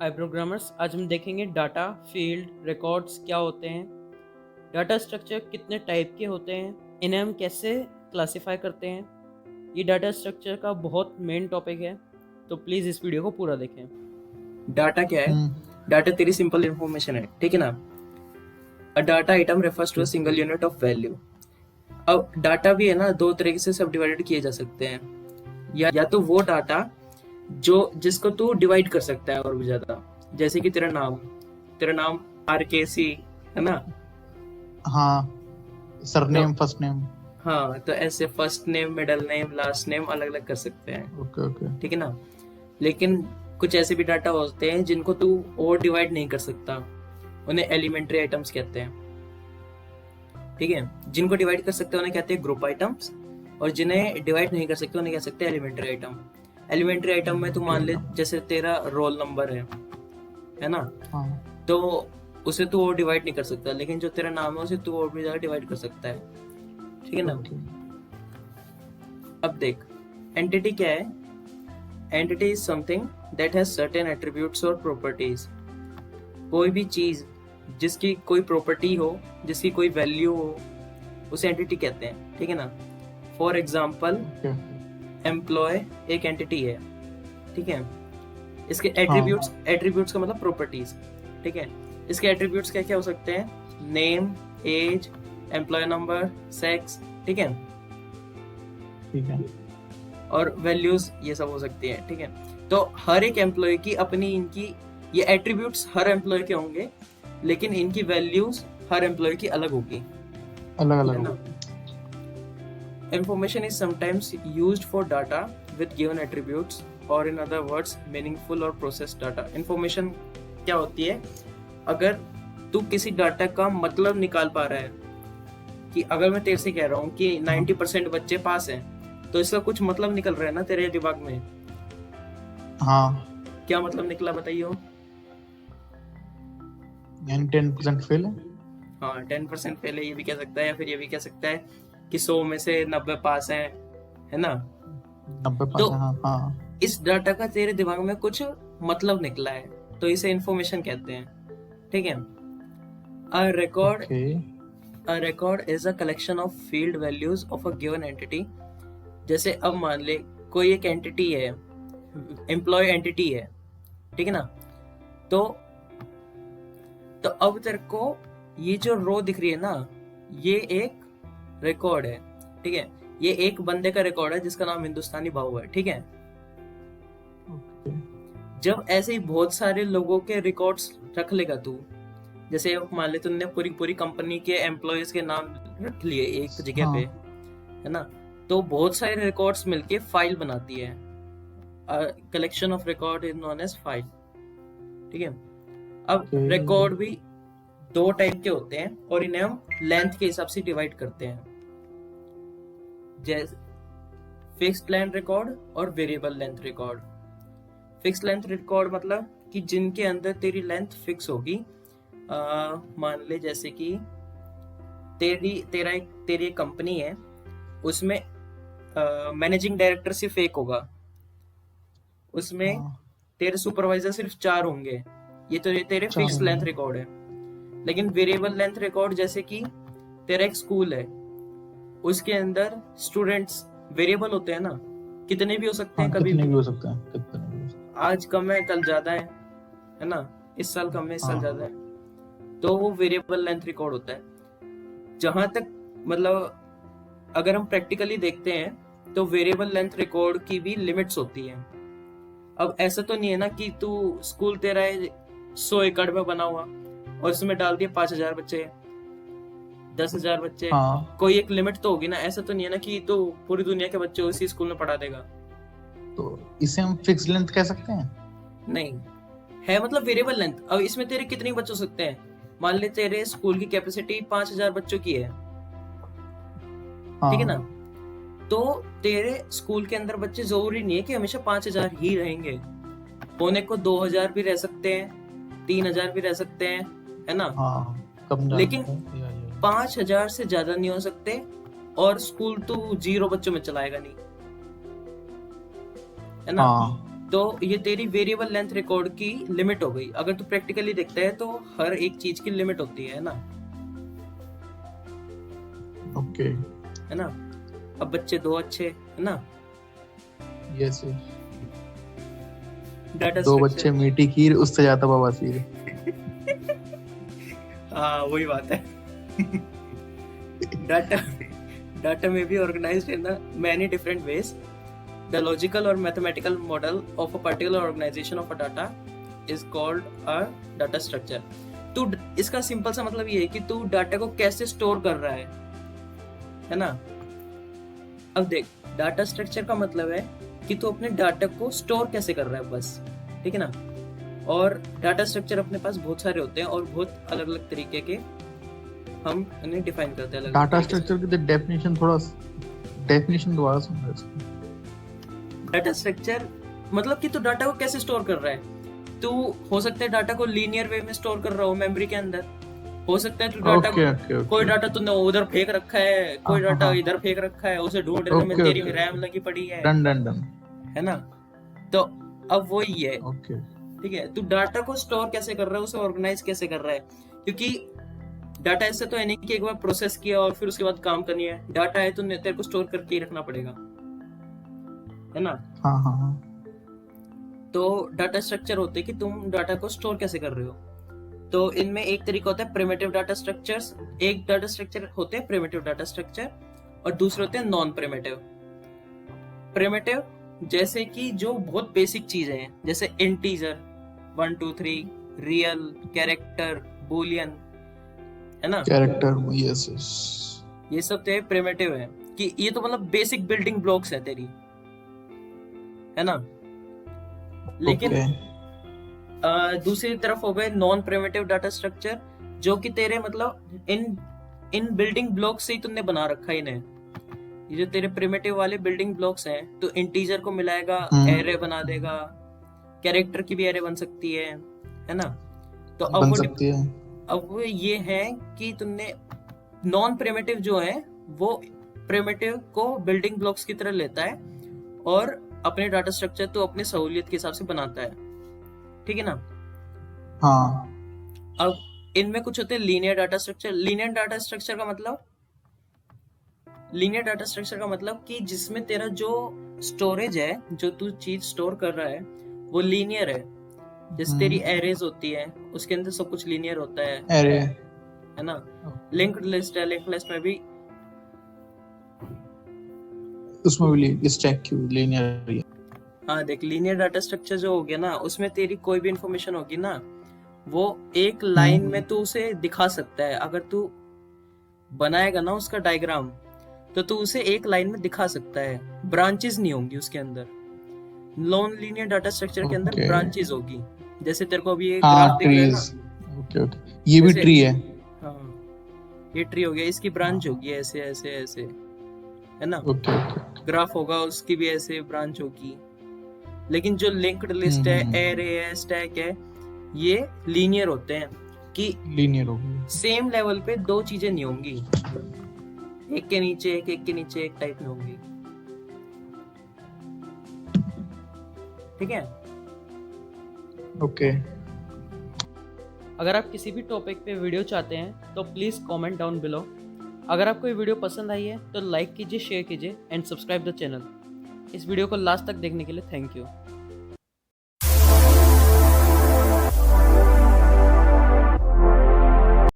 हाय programmers, आज हम देखेंगे डाटा, फील्ड, रिकॉर्ड्स क्या होते हैं, डाटा स्ट्रक्चर कितने टाइप के होते हैं, इन्हें हम कैसे क्लासिफाई करते हैं। ये डाटा स्ट्रक्चर का बहुत मेन टॉपिक है, तो प्लीज़ इस वीडियो को पूरा देखें। डाटा क्या है? डाटा तेरी सिंपल इंफॉर्मेशन है, ठीक है ना। A data item refers to a single unit of value. अब डाटा भी है ना, दो तरीके से सब डिवाइडेड किए जा सकते हैं। या तो वो डाटा जो जिसको तू डिवाइड कर सकता है और भी ज्यादा, जैसे कि तेरा नाम RKC है ना। हाँ, तो सरनेम फर्स्ट नेम। हाँ, तो ऐसे first name, middle name, last name अलग अलग कर सकते हैं, ओके ओके। ठीक है ना। लेकिन कुछ ऐसे भी डाटा होते हैं जिनको तू और डिवाइड नहीं कर सकता, उन्हें एलिमेंट्री आइटम्स कहते हैं, ठीक है। जिनको डिवाइड कर सकते हैं उन्हें कहते हैं ग्रुप आइटम्स, और जिन्हें डिवाइड नहीं कर सकते उन्हें कह सकते हैं एलिमेंट्री आइटम। एलिमेंट्री आइटम में तू मान ले जैसे तेरा रोल नंबर है ना, हाँ तो उसे तू और डिवाइड नहीं कर सकता, लेकिन जो तेरा नाम है उसे तू और भी ज्यादा डिवाइड कर सकता है, ठीक है ना। ओके। अब देख, एंटिटी क्या है? Entity is something that has certain attributes और प्रॉपर्टीज। कोई भी चीज जिसकी कोई प्रॉपर्टी हो, जिसकी कोई वैल्यू हो, उसे एंटिटी कहते हैं, ठीक है ना। For example, okay. एम्प्लॉय एक एंटिटी है, ठीक है। इसके एट्रीब्यूट्स का मतलब प्रॉपर्टीज, ठीक है। इसके एट्रीब्यूट्स क्या क्या हो सकते हैं? Name, age, employ number, sex, ठीक है, ठीक है। और वैल्यूज, ये सब हो सकती है, ठीक है। तो हर एक एम्प्लॉय की अपनी इनकी ये एट्रीब्यूट्स हर एम्प्लॉय के होंगे, लेकिन इनकी वैल्यूज हर एम्प्लॉय की अलग होगी, अलग है अलग। ना। Information is sometimes used for data with given attributes, or in other words meaningful or processed data. Information क्या होती है? अगर तू किसी डाटा का मतलब निकाल पा रहा है, कि अगर मैं तेरे से कह रहा हूँ कि 90% बच्चे पास हैं, तो इसका कुछ मतलब निकल रहा है ना तेरे दिमाग में। हाँ, क्या मतलब निकला बताइए? यानी 10% फेल है। हाँ, 10% पहले ये भी कह सकता है, या फिर ये भी कह सकता है कि 100 में से 90 पास हैं, है ना। 90%। तो हाँ हाँ। इस डाटा का तेरे दिमाग में कुछ मतलब निकला है, तो इसे इंफॉर्मेशन कहते हैं, ठीक है। A record okay. A record is a collection of field values of a given entity. जैसे अब मान ले कोई एक एंटिटी है, एम्प्लॉय एंटिटी है, ठीक है ना। तो अब तेरे को ये जो रो दिख रही है ना, ये एक रिकॉर्ड है, ठीक है। ये एक बंदे का रिकॉर्ड है जिसका नाम हिंदुस्तानी भाऊ है, ठीक है। ओके। जब ऐसे ही बहुत सारे लोगों के रिकॉर्ड्स रख लेगा तू, जैसे मान ले तुमने पूरी पूरी कंपनी के एम्प्लॉयज के नाम रख लिए एक जगह पे, है ना, तो बहुत सारे रिकॉर्ड्स मिलके फाइल बनाती है। Collection of record is known as file, ठीक है। अब रिकॉर्ड भी दो टाइप के होते हैं, और इन्हें हम लेंथ के हिसाब से डिवाइड करते हैं, जैसे फिक्स्ड लेंथ रिकॉर्ड और variable length record. Fixed length record मतलब कि जिनके अंदर तेरी लेंथ फिक्स होगी। मान ले जैसे कि तेरी एक कंपनी है, उसमें मैनेजिंग डायरेक्टर सिर्फ एक होगा, उसमें तेरे सुपरवाइजर सिर्फ 4 होंगे, ये तो तेरे फिक्स्ड लेंथ रिकॉर्ड है। लेकिन वेरिएबल लेंथ रिकॉर्ड जैसे कि तेरा एक स्कूल है, उसके अंदर स्टूडेंट्स वेरिएबल होते हैं ना, कितने भी हो सकते हैं, कभी भी हो सकते हैं, कितने भी हो सकते हैं। आज कम है कल ज्यादा है ना, इस साल कम है इस साल ज्यादा है, तो वो वेरिएबल लेंथ रिकॉर्ड होता है। जहां तक मतलब अगर हम प्रैक्टिकली देखते हैं तो वेरिएबल लेंथ रिकॉर्ड की भी लिमिट्स होती हैं। अब ऐसा तो नहीं है ना कि तू स्कूल तेरा 100 एकड़ में बना हुआ और उसमें डाल दिए 5,000 बच्चे, 10,000 बच्चे, कोई एक लिमिट तो होगी ना। ऐसा तो नहीं है ना कि तो पूरी दुनिया के बच्चे उसी स्कूल में पढ़ा देगा। तो इसे हम फिक्स लेंथ कह सकते हैं? नहीं है, मतलब वेरिएबल लेंथ। अब इसमें तेरे कितने बच्चे हो सकते हैं? मान ले तेरे स्कूल की कैपेसिटी 5,000 बच्चों की है, ठीक है ना। तो तेरे स्कूल के अंदर बच्चे जरूरी नहीं है कि हमेशा 5,000 ही रहेंगे, होने को 2,000 भी रह सकते हैं, 3,000 भी रह सकते हैं, है ना। लेकिन 5,000 से ज्यादा नहीं हो सकते, और स्कूल तो 0 बच्चों में चलाएगा नहीं, है ना। तो ये तेरी वेरिएबल लेंथ रिकॉर्ड की लिमिट हो गई। अगर तू प्रैक्टिकली देखता है तो हर एक चीज की लिमिट होती है ना, ओके, है ना। अब बच्चे दो अच्छे, है ना। यस, डाटा दो बच्चे मीठी खीर उससे ज्यादा बवासीर। हाँ वही बात है। Data may be organized in the many different ways. The logical or mathematical model of a particular organization of a data is called a data structure. तू इसका सिंपल सा मतलब ये है कि तू डाटा को कैसे स्टोर कर रहा है ना। अब देख, डाटा स्ट्रक्चर का मतलब है कि तू अपने डाटा को स्टोर कैसे कर रहा है, बस, ठीक है ना। और डाटा स्ट्रक्चर अपने पास बहुत सारे होते हैं और बहुत अलग अलग तरीके के हम उन्हें डिफाइन करते हैं। डाटा स्ट्रक्चर की डेफिनेशन दोबारा सुन रहा। डाटा स्ट्रक्चर मतलब कि तू डाटा को कैसे स्टोर कर रहा है। तू हो सकता है डाटा को लीनियर वे में स्टोर कर रहा हो मेमोरी के अंदर, हो सकता है तू डाटा कोई डाटा तूने उधर फेंक रखा है, कोई डाटा इधर फेंक रखा है, उसे ढूंढने में तेरी रैम लगी पड़ी है, डन है ना। तो अब वो ही है, ओके, ठीक है। तू डाटा को स्टोर कैसे कर रहा है, उसे ऑर्गेनाइज कैसे कर रहा है, क्योंकि डाटा ऐसे तो है नहीं कि एक बार प्रोसेस किया और फिर उसके बाद काम करनी है। डाटा है तो तेरे को स्टोर करके ही रखना पड़ेगा, है ना। हाँ। तो डाटा स्ट्रक्चर होते हैं कि तुम डाटा को स्टोर कैसे कर रहे हो। तो इनमें एक तरीका होता है प्रिमिटिव डाटा स्ट्रक्चर्स। एक डाटा स्ट्रक्चर होते हैं प्रिमिटिव डाटा स्ट्रक्चर और दूसरे होते हैं नॉन प्रिमिटिव। प्रिमिटिव जैसे कि जो बहुत बेसिक चीजें हैं, जैसे इंटीजर 1 2 3, रियल, कैरेक्टर, बूलियन, है ना। कैरेक्टर, यस, ये सब तेरे प्रिमिटिव है कि ये तो मतलब बेसिक बिल्डिंग ब्लॉक्स है तेरी, है ना। लेकिन दूसरी तरफ हो गए नॉन प्रिमिटिव डाटा स्ट्रक्चर, जो कि तेरे मतलब इन बिल्डिंग ब्लॉक्स से ही तुमने बना रखा है इन्हें। ये जो तेरे प्रिमिटिव वाले बिल्डिंग ब्लॉक्स हैं, तो इंटीजर को मिलाएगा, एरे बना देगा, कैरेक्टर की भी एरे बन सकती है ना। तो अब वो ये है कि तुमने नॉन प्रिमिटिव जो है वो प्रिमिटिव को बिल्डिंग ब्लॉक्स की तरह लेता है और अपने डाटा स्ट्रक्चर तो अपने सहूलियत के हिसाब से बनाता है, ठीक है ना। हाँ। अब इनमें कुछ होते हैं linear data structure. Linear data structure का मतलब कि जिसमें तेरा जो स्टोरेज है, जो तू चीज स्टोर कर रहा है वो लीनियर है। जैसे तेरी एरेज होती है, उसके अंदर सब कुछ लीनियर होता है, एरे, है ना। लिंक्ड लिस्ट है, लिंक्ड लिस्ट में भी उसमें भी स्टैक क्यू लीनियर है। हाँ देख, लीनियर डाटा स्ट्रक्चर जो हो गया ना, उसमें तेरी कोई भी इंफॉर्मेशन होगी ना, वो एक लाइन में तू उसे दिखा सकता है। अगर तू बनाएगा ना उसका डायग्राम, तो तू उसे एक लाइन में दिखा सकता है, ब्रांचेस नहीं होंगी उसके अंदर। नॉन लीनियर डाटा स्ट्रक्चर के अंदर ब्रांचेस होगी। जैसे तेरे को अभी ये ग्राफ दिख रहा है ना, ओके, ये भी ट्री है। हाँ, ये ट्री हो गया, इसकी ब्रांच होगी ऐसे ऐसे ऐसे, है ना। ग्राफ होगा, उसकी भी ऐसे ब्रांच होगी। लेकिन जो लिंक्ड लिस्ट है, एरे है, स्टैक है, ये लीनियर होते हैं कि लीनियर होगी, सेम लेवल पे दो चीजें नहीं होंगी, एक के नीचे एक के नीचे एक टाइप में होंगी, ठीक है। ओके। अगर आप किसी भी टॉपिक पे वीडियो चाहते हैं तो प्लीज़ कमेंट डाउन बिलो। अगर आपको ये वीडियो पसंद आई है तो लाइक कीजिए, शेयर कीजिए एंड सब्सक्राइब द चैनल। इस वीडियो को लास्ट तक देखने के लिए थैंक यू।